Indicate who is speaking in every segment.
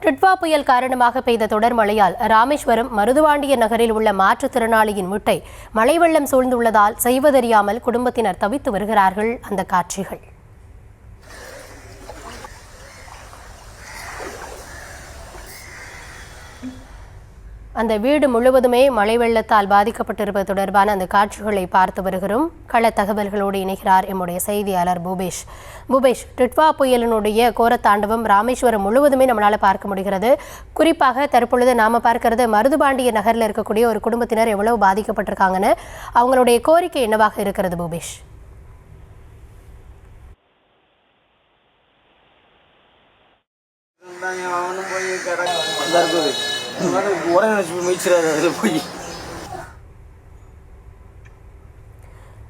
Speaker 1: டிட்வா புயல் காரணமாக பெய்த தொடர் மழையால் ராமேஸ்வரம் மருதுவாண்டிய நகரில் உள்ள மாற்றுத்திறனாளியின் வீட்டை மழை வெள்ளம் சூழ்ந்துள்ளதால் செய்வதறியாமல் குடும்பத்தினர் தவித்து வருகிறார்கள். அந்த காட்சிகள். அந்த வீடு முழுவதுமே மழை வெள்ளத்தால் பாதிக்கப்பட்டிருப்பது தொடர்பான அந்த காட்சிகளை பார்த்து வருகிறோம். கள தகவல்களோடு இணைகிறார் எம்முடைய செய்தியாளர் பூபேஷ். டிட்வா புயலினுடைய கோரத்தாண்டவம் ராமேஸ்வரம் முழுவதுமே நம்மளால பார்க்க முடிகிறது. குறிப்பாக தற்பொழுது நாம பார்க்கிறது மருதுபாண்டிய நகரில் இருக்கக்கூடிய ஒரு குடும்பத்தினர் எவ்வளவு பாதிக்கப்பட்டிருக்காங்கன்னு, அவங்களுடைய கோரிக்கை என்னவாக இருக்கிறது பூபேஷ்?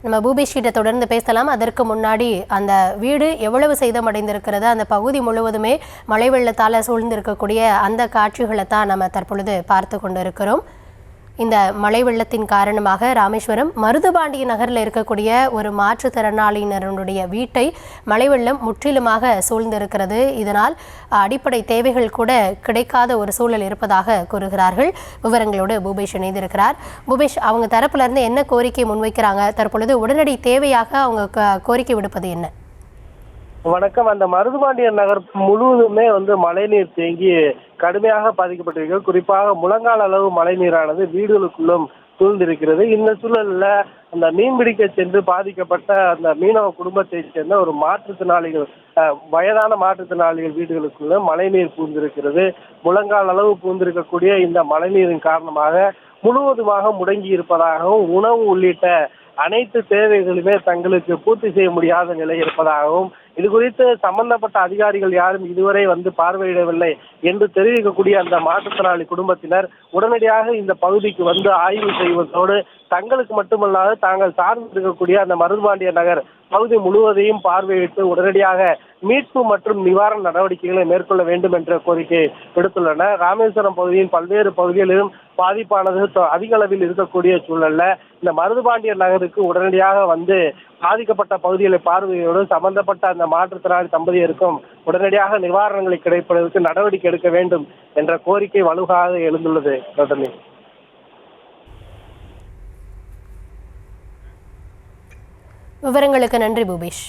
Speaker 1: நம்ம பூபேஷ் கிட்ட தொடர்ந்து பேசலாம். அதற்கு முன்னாடி அந்த வீடு எவ்வளவு சேதமடைந்திருக்கிறது, அந்த பகுதி முழுவதுமே மழை வெள்ளத்தால் சூழ்ந்திருக்கக்கூடிய அந்த காட்சிகளை தான் நம்ம தற்பொழுது பார்த்து கொண்டு இருக்கிறோம். இந்த மழை வெள்ளத்தின் காரணமாக ராமேஸ்வரம் மருதுபாண்டிய நகரில் இருக்கக்கூடிய ஒரு மாற்றுத்திறனாளியினருடைய வீட்டை மழை வெள்ளம் முற்றிலுமாக சூழ்ந்திருக்கிறது. இதனால் அடிப்படை தேவைகள் கூட கிடைக்காத ஒரு சூழல் இருப்பதாக கூறுகிறார்கள். விவரங்களோடு பூபேஷ் இணைந்திருக்கிறார். பூபேஷ், அவங்க தரப்புல இருந்து என்ன கோரிக்கை முன்வைக்கிறாங்க? தற்பொழுது உடனடி தேவையாக அவங்க கோரிக்கை விடுப்பது என்ன?
Speaker 2: வணக்கம். அந்த மருதுபாண்டியர் நகர் முழுவதுமே மழைநீர் தேங்கி கடுமையாக பாதிக்கப்பட்டிருக்கிறது. குறிப்பாக முழங்கால் அளவு மழைநீரானது வீடுகளுக்குள்ளும் சூழ்ந்திருக்கிறது. இந்த சூழல்ல அந்த மீன்பிடிக்க சென்று பாதிக்கப்பட்ட அந்த மீனவ குடும்பத்தை சேர்ந்த ஒரு மாற்றுத்திறனாளிகள், வயதான மாற்றுத்திறனாளிகள் வீடுகளுக்குள்ள மழைநீர் பூந்திருக்கிறது. முழங்கால் அளவு பூந்திருக்கக்கூடிய இந்த மழைநீரின் காரணமாக முழுவதுமாக முடங்கி இருப்பதாகவும், உணவு உள்ளிட்ட அனைத்து தேவைகளுமே தங்களுக்கு பூர்த்தி செய்ய முடியாத நிலை இருப்பதாகவும், இது குறித்து சம்பந்தப்பட்ட அதிகாரிகள் யாரும் இதுவரை பார்வையிடவில்லை என்று தெரிவிக்கக்கூடிய அந்த மாற்றுத்திறனாளி குடும்பத்தினர் உடனடியாக இந்த பகுதிக்கு ஆய்வு செய்வதோடு தங்களுக்கு மட்டுமல்லாது தாங்கள் சார்ந்து இருக்கக்கூடிய அந்த மருதுபாண்டிய நகர் பகுதி முழுவதையும் பார்வையிட்டு உடனடியாக மீட்பு மற்றும் நிவாரண நடவடிக்கைகளை மேற்கொள்ள வேண்டும் என்ற கோரிக்கை விடுத்துள்ளனர். ராமேஸ்வரம் பகுதியின் பல்வேறு பகுதிகளிலும் பாதிப்பானது அதிக அளவில் இருக்கக்கூடிய சூழல்ல இந்த மருதுபாண்டிய நகருக்கு உடனடியாக பாதிக்கப்பட்ட பகுதிகளை பார்வையோடு சம்பந்தப்பட்ட அந்த மாற்றுத்திறனாளி தம்பதியருக்கும் உடனடியாக நிவாரணங்களை கிடைப்பதற்கு நடவடிக்கை எடுக்க வேண்டும் என்ற கோரிக்கை வலுவாக எழுந்துள்ளது.
Speaker 1: விவரங்களுக்கு நன்றி பூபேஷ்.